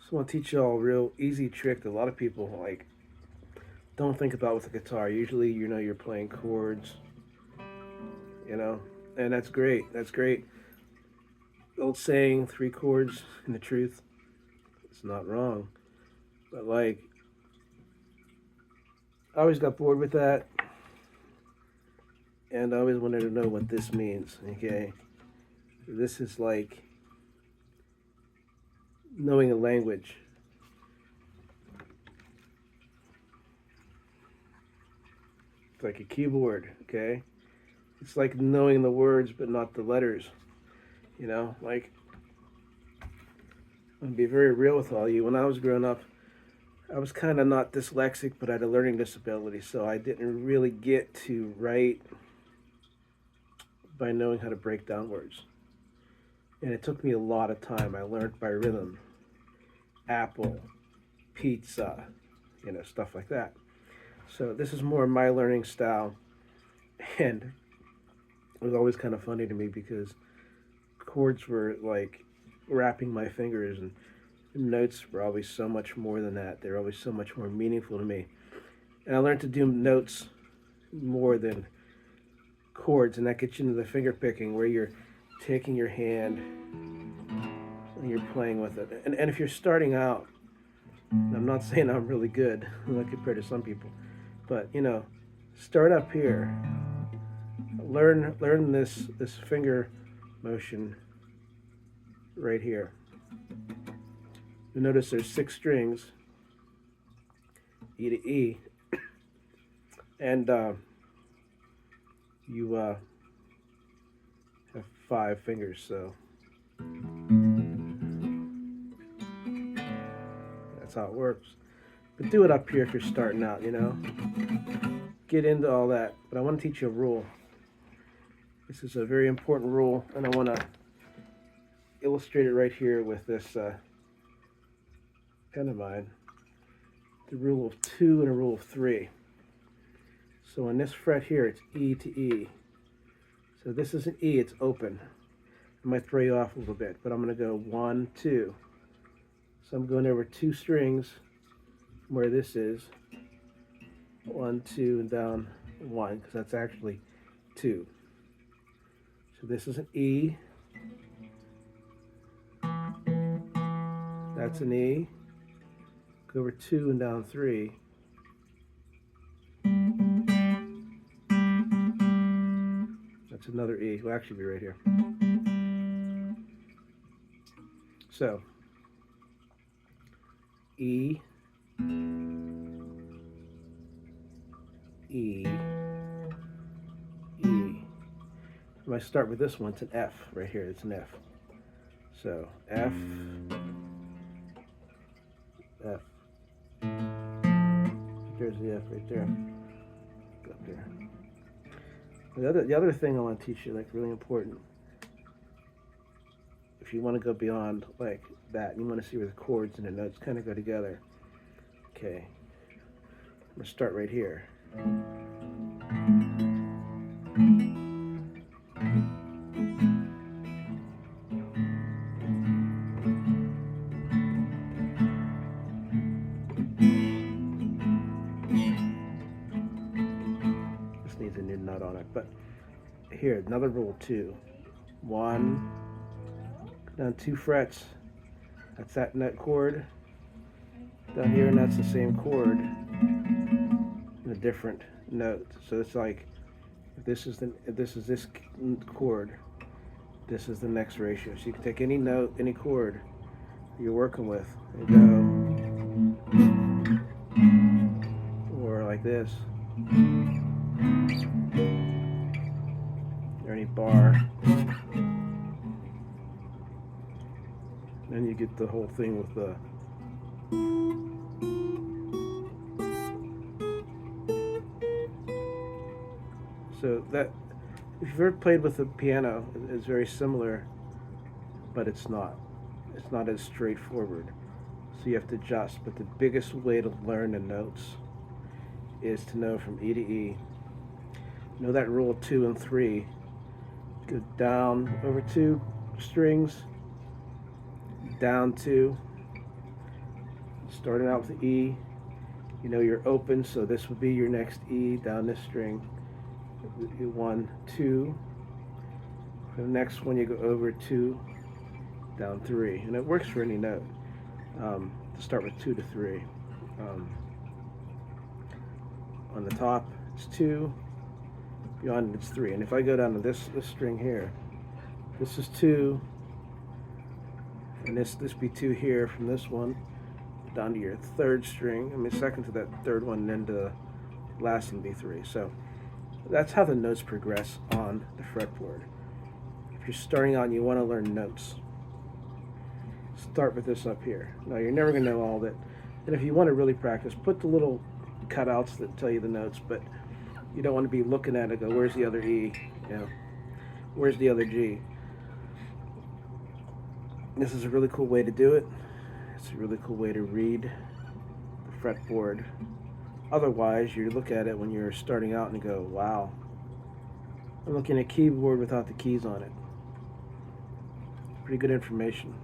So I want to teach y'all a real easy trick that a lot of people like don't think about with the guitar. Usually, you're playing chords, you know, and that's great. That's great. Old saying, three chords and the truth. It's not wrong. But like, I always got bored with that, and I always wanted to know what this means. Okay, this is like knowing a language. It's like a keyboard. Okay, it's like knowing the words but not the letters. Like I'm gonna be very real with all you. When I was growing up, I was kind of not dyslexic, but I had a learning disability, so I didn't really get to write by knowing how to break down words. And it took me a lot of time. I learned by rhythm, apple, pizza, stuff like that. So this is more my learning style, and it was always kind of funny to me because chords were like wrapping my fingers, and notes were always so much more than that. They're always so much more meaningful to me. And I learned to do notes more than chords, and that gets you into the finger picking where you're taking your hand and you're playing with it. And if you're starting out, I'm not saying I'm really good compared to some people, but start up here. Learn this finger motion right here. You'll notice there's 6 strings, E to E, and you have 5 fingers, so that's how it works. But do it up here if you're starting out, Get into all that. But I want to teach you a rule. This is a very important rule, and I want to illustrate it right here with this pen of mine. The rule of 2 and a rule of 3. So on this fret here, it's E to E. So this is an E, it's open. I might throw you off a little bit, but I'm going to go 1, 2. So I'm going over 2 strings from where this is. 1, 2, and down 1, because that's actually 2. So this is an E. That's an E. Go over 2 and down 3. That's another E. Will actually be right here. So E, E, E. If I start with this one, it's an F right here. It's an F. So F, F. There's the F right there. Go up there. The other thing I want to teach you, like really important, if you want to go beyond like that, you want to see where the chords and the notes kind of go together. Okay, I'm gonna start right here. This needs a new nut on it, but here, another rule 2. 1, down 2 frets. That's that nut chord down here, and that's the same chord in a different note. So it's like if this is this chord, this is the next ratio. So you can take any note, any chord you're working with, and go, or like this, or any bar. Then you get the whole thing with the so that if you've ever played with the piano, it's very similar, but it's not. It's not as straightforward. So you have to adjust. But the biggest way to learn the notes is to know from E to E. Know that rule of 2 and 3. Go down over 2 strings, down 2, Starting out with the E, you know you're open, so this would be your next E down this string. 1, 2. For the next one, you go over 2, down 3, and it works for any note. To start with 2 to 3. On the top, it's 2. Beyond it's 3. And if I go down to this string here, this is 2, and this be 2 here from this one down to your third string. I mean, second to that third one, and then the last one be 3. So that's how the notes progress on the fretboard. If you're starting out and you want to learn notes, start with this up here. Now you're never going to know all of it, and if you want to really practice, put the little cutouts that tell you the notes, but you don't want to be looking at it and go, where's the other E? You know, where's the other G? This is a really cool way to do it. It's a really cool way to read the fretboard. Otherwise, you look at it when you're starting out and go, wow, I'm looking at a keyboard without the keys on it. Pretty good information.